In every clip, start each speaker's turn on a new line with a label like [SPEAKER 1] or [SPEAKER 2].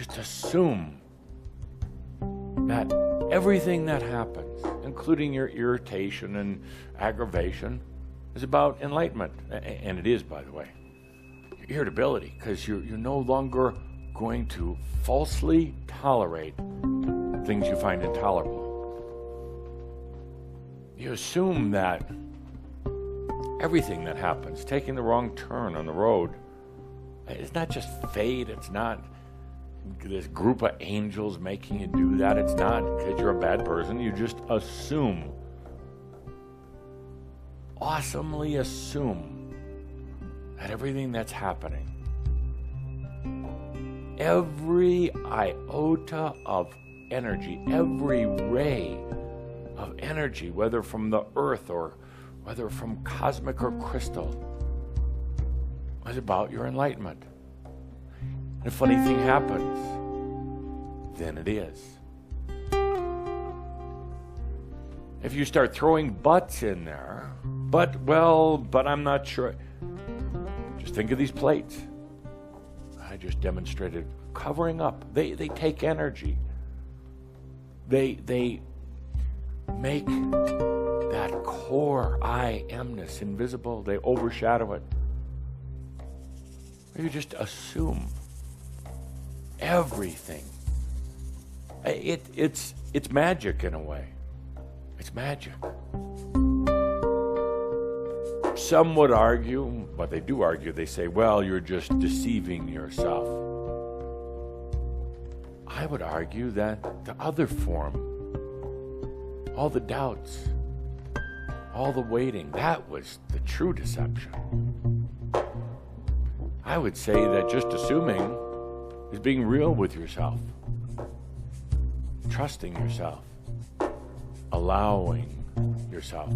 [SPEAKER 1] just assume that everything that happens, including your irritation and aggravation, is about enlightenment. And it is, by the way. Your irritability, because you're no longer going to falsely tolerate things you find intolerable. You assume that everything that happens, taking the wrong turn on the road, it's not just fate, it's not this group of angels making you do that, it's not because you're a bad person, you just assume, awesomely assume that everything that's happening, every iota of energy, every ray of energy, whether from the earth or whether from cosmic or crystal, is about your enlightenment. And a funny thing happens, then it is. If you start throwing buts in there, but I'm not sure. Just think of these plates. I just demonstrated covering up. They take energy. They make that core I amness invisible. They overshadow it. You just assume everything. It's magic in a way. It's magic. Some would argue, but they do argue, they say, well, you're just deceiving yourself. I would argue that the other form, all the doubts, all the waiting, that was the true deception. I would say that just assuming is being real with yourself, trusting yourself, allowing yourself,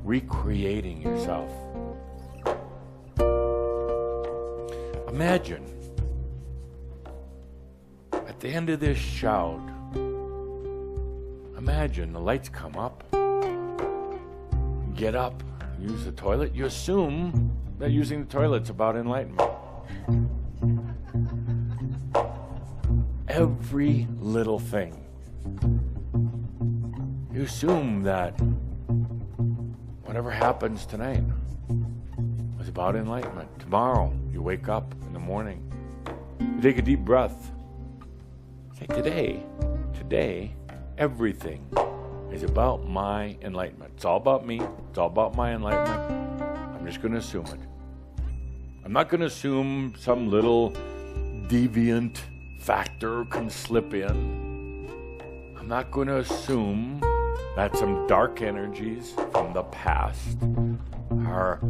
[SPEAKER 1] recreating yourself. Imagine at the end of this shout, imagine the lights come up, get up, use the toilet. You assume that using the toilet's about enlightenment. Every little thing. You assume that whatever happens tonight is about enlightenment. Tomorrow, you wake up in the morning, you take a deep breath. Say, today, everything is about my enlightenment. It's all about me. It's all about my enlightenment. I'm just going to assume it. I'm not going to assume some little deviant factor can slip in. I'm not going to assume that some dark energies from the past are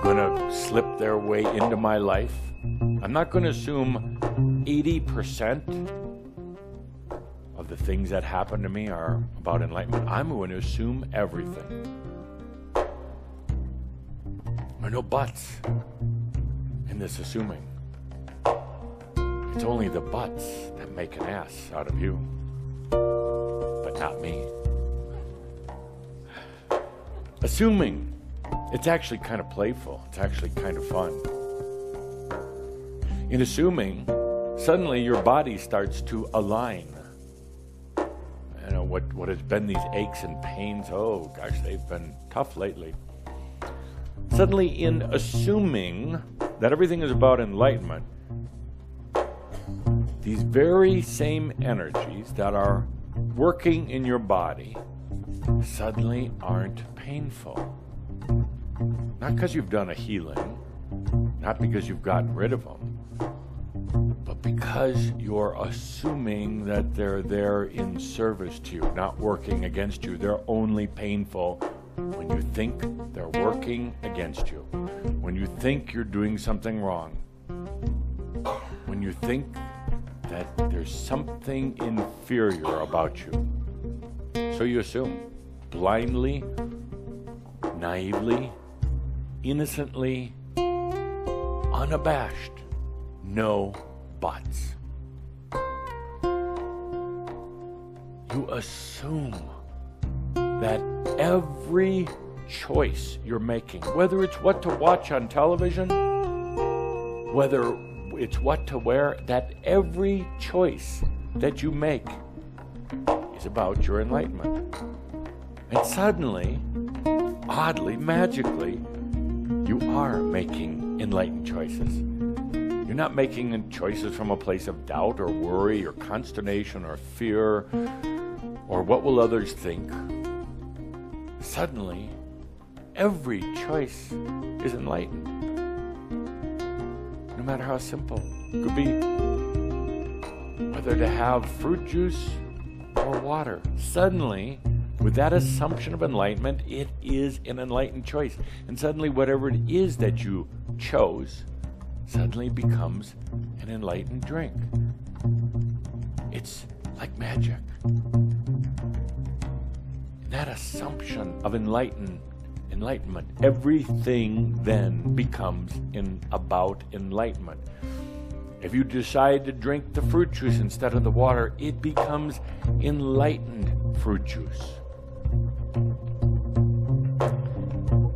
[SPEAKER 1] going to slip their way into my life. I'm not going to assume 80% of the things that happen to me are about enlightenment. I'm going to assume everything. There are no buts in this assuming. It's only the buts that make an ass out of you, but not me. Assuming, it's actually kind of playful. It's actually kind of fun. In assuming, suddenly your body starts to align. You know, what has been these aches and pains, oh gosh, they've been tough lately. Suddenly in assuming that everything is about enlightenment, these very same energies that are working in your body suddenly aren't painful. Not because you've done a healing, not because you've gotten rid of them, but because you're assuming that they're there in service to you, not working against you. They're only painful when you think they're working against you, when you think you're doing something wrong, when you think that there's something inferior about you. So you assume, blindly, naively, innocently, unabashed, no buts. You assume that every choice you're making, whether it's what to watch on television whether it's what to wear, that every choice that you make is about your enlightenment. And suddenly, oddly, magically, you are making enlightened choices. You're not making choices from a place of doubt or worry or consternation or fear or what will others think. Suddenly, every choice is enlightened. No matter how simple. It could be whether to have fruit juice or water. Suddenly, with that assumption of enlightenment, it is an enlightened choice. And suddenly, whatever it is that you chose suddenly becomes an enlightened drink. It's like magic. That assumption of enlightenment, everything then becomes about enlightenment. If you decide to drink the fruit juice instead of the water, it becomes enlightened fruit juice.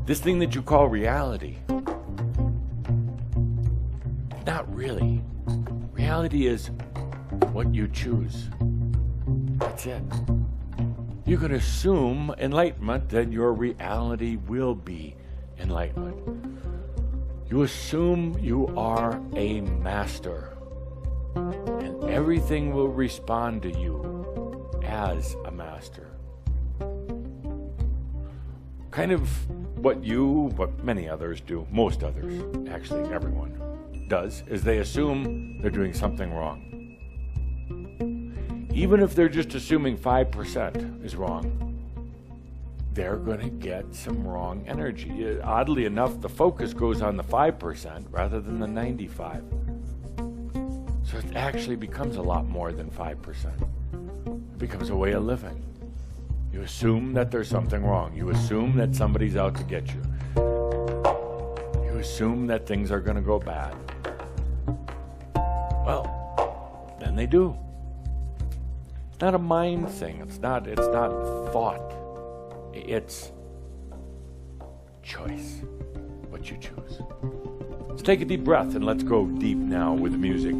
[SPEAKER 1] This thing that you call reality, not really. Reality is what you choose. That's it. You can assume enlightenment, then your reality will be enlightenment. You assume you are a master, and everything will respond to you as a master. Kind of what many others do, most others, actually everyone does, is they assume they're doing something wrong. Even if they're just assuming 5% is wrong, they're going to get some wrong energy. Oddly enough, the focus goes on the 5% rather than the 95%. So it actually becomes a lot more than 5%. It becomes a way of living. You assume that there's something wrong. You assume that somebody's out to get you. You assume that things are going to go bad. Well, then they do. It's not a mind thing. It's not thought. It's choice. What you choose. Let's take a deep breath and let's go deep now with the music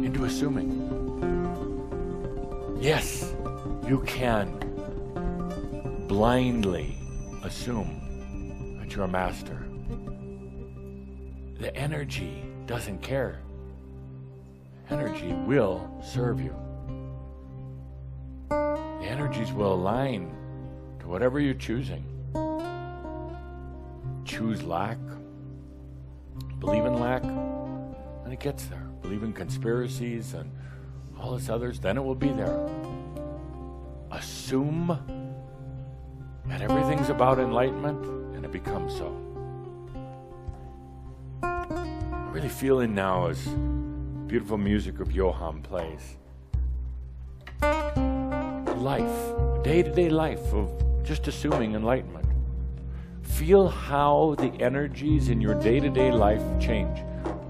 [SPEAKER 1] into assuming. Yes, you can blindly assume that you're a master. The energy doesn't care. Energy will serve you. The energies will align to whatever you're choosing. Choose lack. Believe in lack, and it gets there. Believe in conspiracies and all this others, then it will be there. Assume that everything's about enlightenment, and it becomes so. I'm really feeling now as beautiful music of Johann plays. Life, day-to-day life of just assuming enlightenment. Feel how the energies in your day-to-day life change.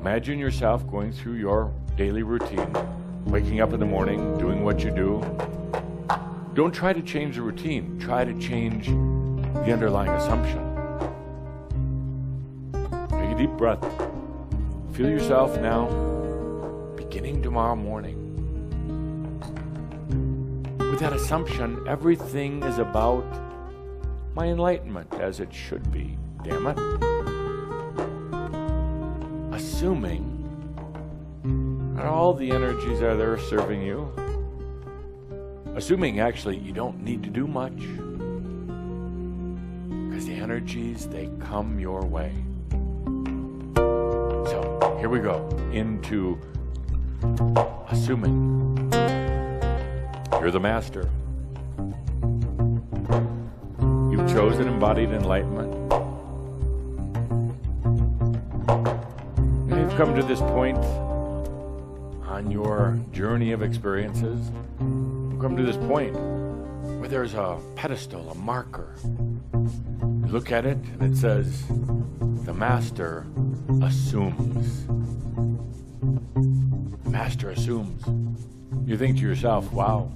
[SPEAKER 1] Imagine yourself going through your daily routine, waking up in the morning, doing what you do. Don't try to change the routine. Try to change the underlying assumption. Take a deep breath. Feel yourself now, beginning tomorrow morning. With that assumption, everything is about my enlightenment, as it should be. Damn it. Assuming that all the energies are there serving you. Assuming, actually, you don't need to do much. Because the energies, they come your way. So, here we go. Into assuming. You're the master. You've chosen embodied enlightenment. Now you've come to this point on your journey of experiences. You've come to this point where there's a pedestal, a marker. You look at it and it says, the master assumes. The master assumes. You think to yourself, wow,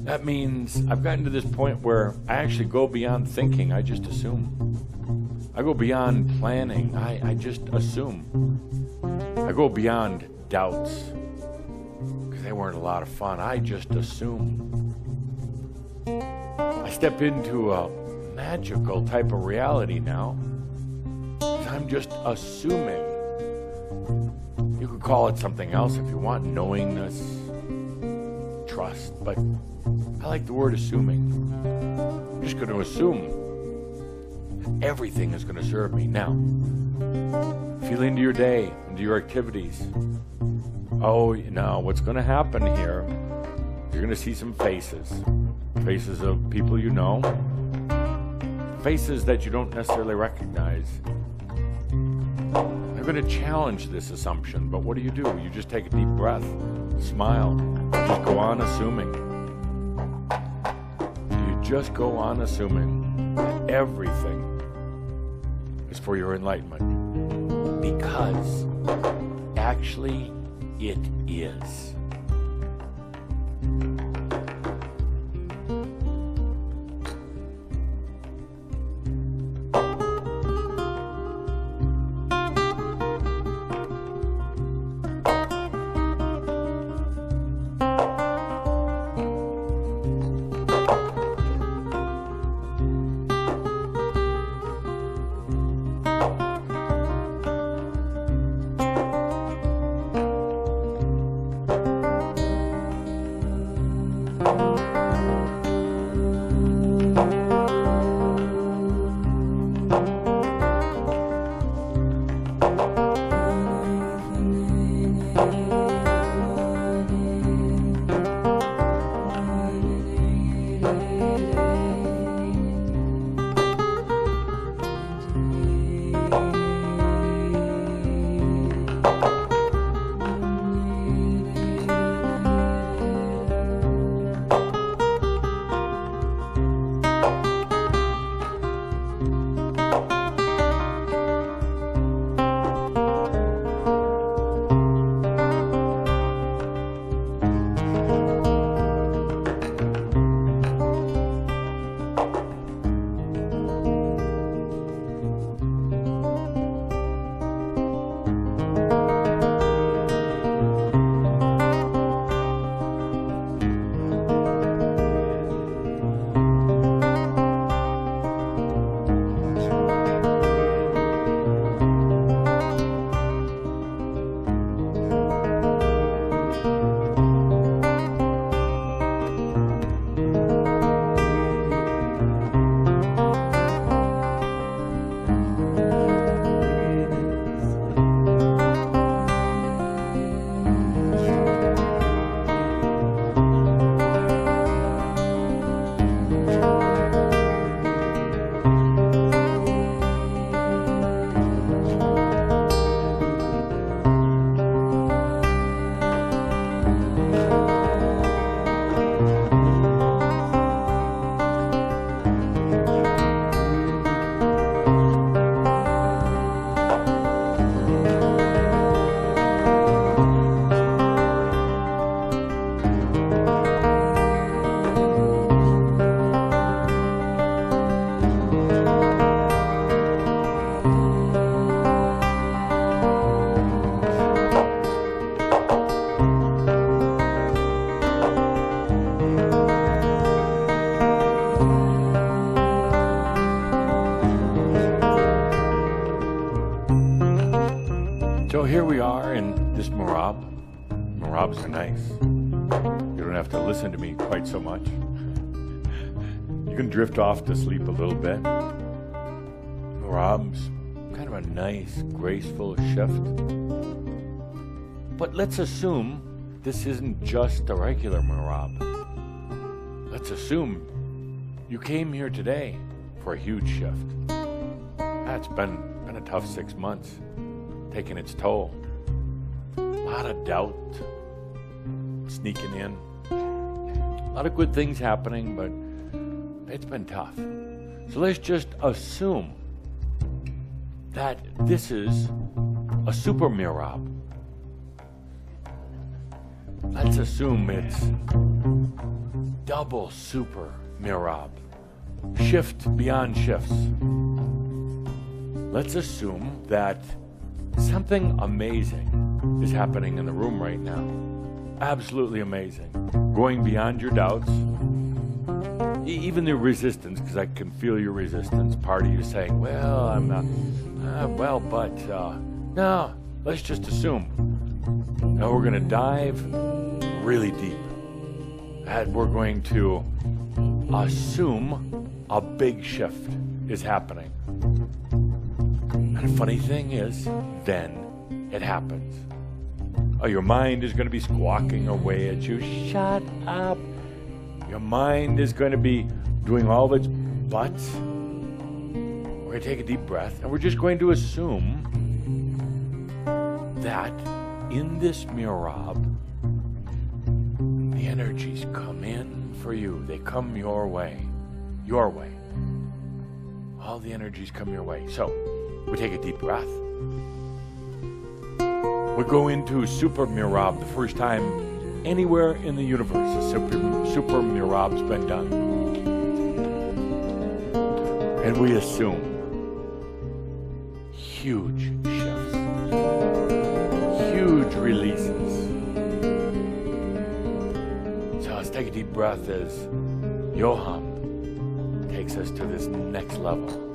[SPEAKER 1] that means I've gotten to this point where I actually go beyond thinking. I just assume. I go beyond planning. I just assume. I go beyond doubts, because they weren't a lot of fun. I just assume. I step into a magical type of reality now, because I'm just assuming. You could call it something else if you want, knowingness, trust, but I like the word assuming. I'm just going to assume that everything is going to serve me. Now, feel into your day, into your activities. Oh, now what's going to happen here, you're going to see some faces. Faces of people you know. Faces that you don't necessarily recognize. They're going to challenge this assumption, but what do? You just take a deep breath, smile, just go on assuming. You just go on assuming that everything is for your enlightenment, because actually it is. So here we are in this Merabh. Merabhs are nice. You don't have to listen to me quite so much. You can drift off to sleep a little bit. Merabh's kind of a nice, graceful shift. But let's assume this isn't just a regular Merabh. Let's assume you came here today for a huge shift. It's been a tough 6 months. Taking its toll. A lot of doubt sneaking in. A lot of good things happening, but it's been tough. So let's just assume that this is a super Merabh. Let's assume it's double super Merabh. Shift beyond shifts. let's assume that something amazing is happening in the room right now. Absolutely amazing. Going beyond your doubts, even the resistance, because I can feel your resistance. Part of you saying, well, I'm not, no, let's just assume. Now we're going to dive really deep. And we're going to assume a big shift is happening. And the funny thing is, then it happens. Oh, your mind is going to be squawking away at you. Shut up. Your mind is going to be doing all of its butts. We're going to take a deep breath, and we're just going to assume that in this Merabh, the energies come in for you. They come your way. Your way. All the energies come your way. So, we take a deep breath. We go into Super Merabh the first time anywhere in the universe. A Super Merabh's been done. And we assume huge shifts, huge releases. So let's take a deep breath as Johan takes us to this next level.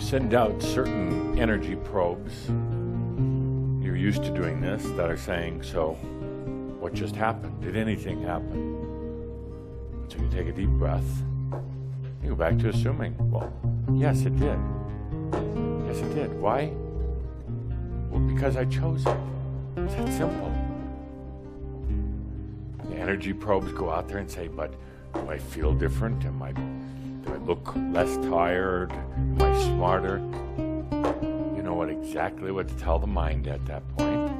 [SPEAKER 1] send out certain energy probes. You're used to doing this, that are saying, so what just happened? Did anything happen? So you take a deep breath. You go back to assuming, well, yes, it did. Yes, it did. Why? Well, because I chose it. It's that simple. The energy probes go out there and say, but do I feel different? Do I look less tired? Am I smarter? You know exactly what to tell the mind at that point.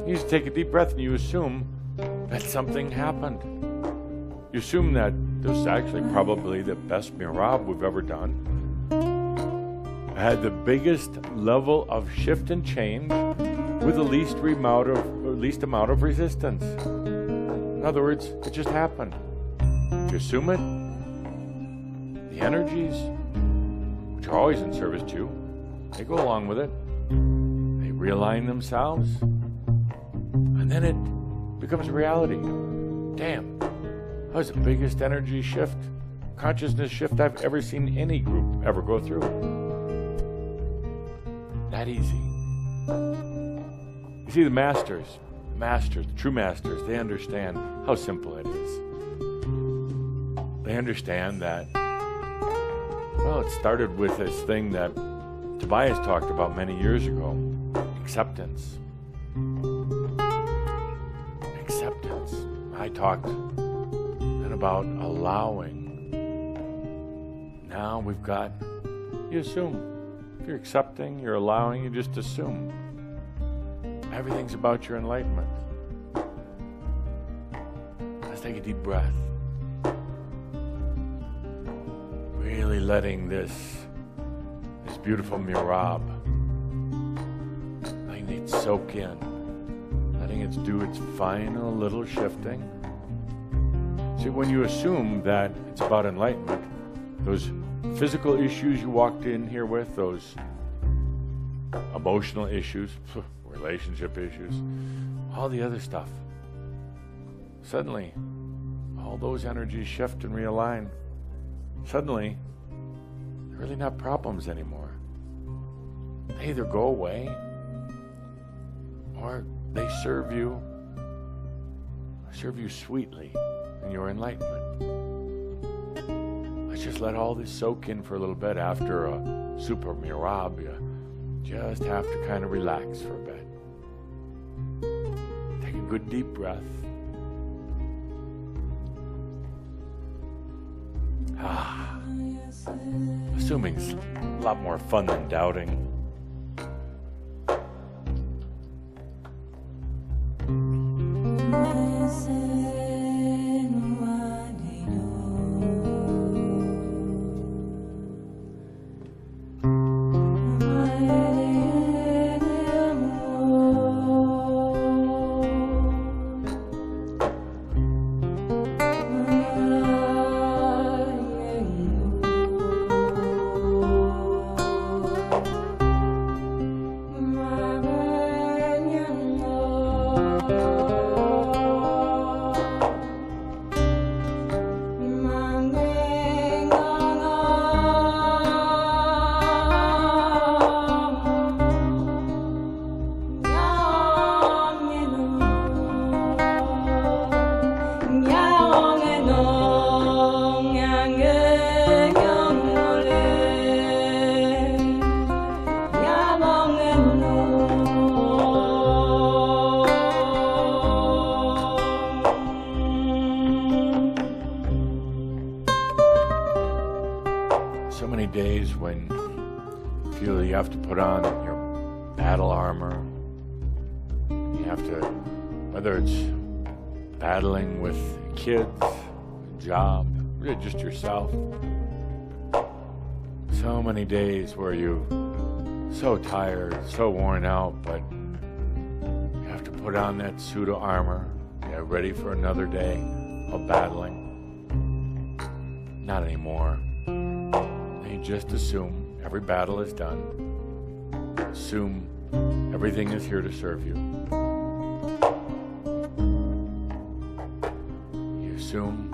[SPEAKER 1] You just take a deep breath and you assume that something happened. You assume that this is actually probably the best Merabh we've ever done. I had the biggest level of shift and change with the least amount of resistance. In other words, it just happened. You assume it, the energies, which are always in service to you, they go along with it. They realign themselves, and then it becomes a reality. Damn, that was the biggest energy shift, consciousness shift I've ever seen any group ever go through. That easy. You see, the masters, the true masters, they understand how simple it is. They understand that, well, it started with this thing that Tobias talked about many years ago, acceptance. Acceptance. I talked then about allowing. Now we've got, you assume. If you're accepting, you're allowing, you just assume. Everything's about your enlightenment. Let's take a deep breath. Really letting this beautiful Merabh, letting it soak in, letting it do its final little shifting. See, when you assume that it's about enlightenment, those physical issues you walked in here with, those emotional issues, relationship issues, all the other stuff, suddenly all those energies shift and realign. Suddenly, they're really not problems anymore. They either go away or they serve you sweetly in your enlightenment. Let's just let all this soak in for a little bit. After a super Merabh, you just have to kind of relax for a bit. Take a good deep breath. Assuming's a lot more fun than doubting. So many days when you feel you have to put on your battle armor. You have to, whether it's battling with kids, a job, or just yourself. So many days where you're so tired, so worn out, but you have to put on that suit of armor, get ready for another day of battling. Not anymore. You just assume every battle is done. Assume everything is here to serve you. You assume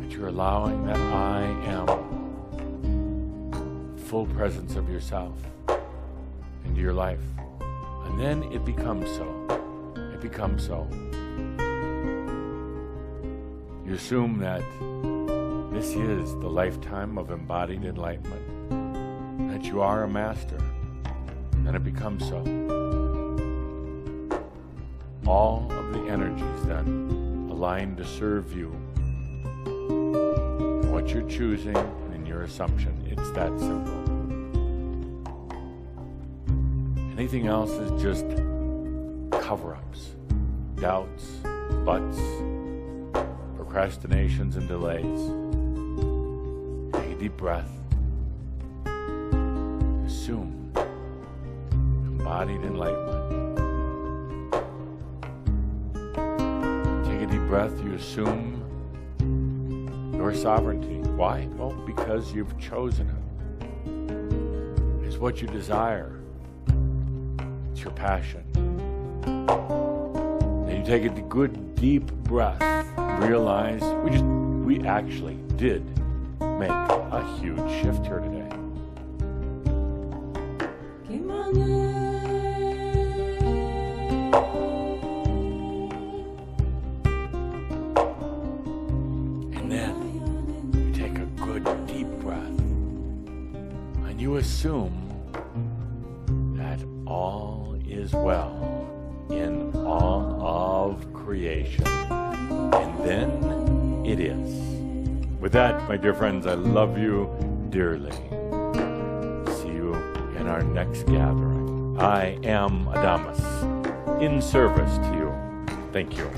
[SPEAKER 1] that you're allowing that I am full presence of yourself into your life. And then it becomes so. It becomes so. You assume that this is the lifetime of embodied enlightenment, that you are a master, and it becomes so. All of the energies then align to serve you. What you're choosing and in your assumption, it's that simple. Anything else is just cover-ups, doubts, buts, procrastinations, and delays. Take a deep breath. Assume embodied enlightenment. Take a deep breath. You assume your sovereignty. Why? Well, because you've chosen it. It's what you desire. It's your passion. Then you take a good deep breath. Realize we actually did make a huge shift here today. And then you take a good deep breath and you assume that all is well in all of creation. And then it is. With that, my dear friends, I love you dearly. See you in our next gathering. I am Adamus, in service to you. Thank you.